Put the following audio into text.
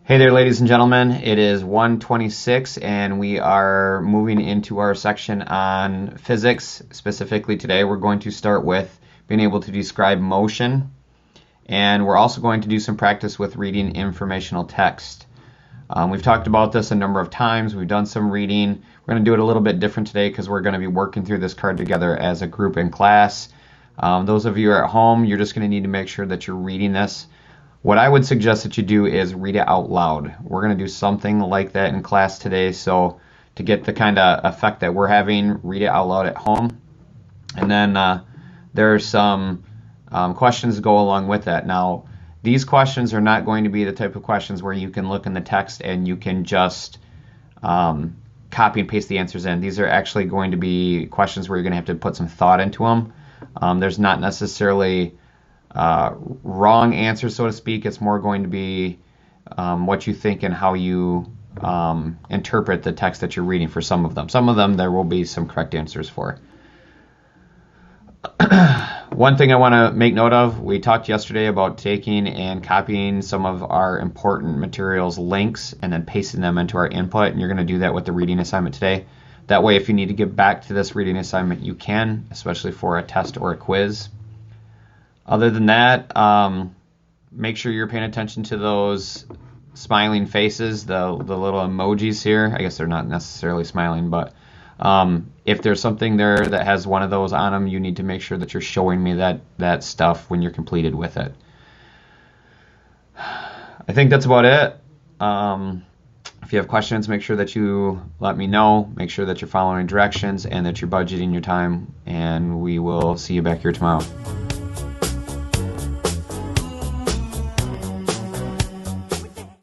Hey there, ladies and gentlemen. It is 1:26, and we are moving into our section on physics. Specifically today, we're going to start with being able to describe motion, and we're also going to do some practice with reading informational text. We've talked about this a number of times. We've done some reading. We're going to do it a little bit different today because we're going to be working through this card together as a group in class. Those of you who are at home, you're just going to need to make sure that you're reading this. What I would suggest that you do is read it out loud. We're going to do something like that in class today, so to get the kind of effect that we're having, read it out loud at home. And then there are some questions to go along with that. Now, these questions are not going to be the type of questions where you can look in the text and you can just copy and paste the answers in. These are actually going to be questions where you're going to have to put some thought into them. There's not necessarily wrong answer, so to speak. It's more going to be what you think and how you interpret the text that you're reading for some of them. Some of them there will be some correct answers for. One thing I want to make note of, we talked yesterday about taking and copying some of our important materials links and then pasting them into our input, and you're going to do that with the reading assignment today. That way, if you need to get back to this reading assignment, you can, especially for a test or a quiz. Other than that, make sure you're paying attention to those smiling faces, the little emojis here. I guess they're not necessarily smiling, but if there's something there that has one of those on them, you need to make sure that you're showing me that stuff when you're completed with it. I think that's about it. If you have questions, make sure that you let me know. Make sure that you're following directions and that you're budgeting your time, and we will see you back here tomorrow.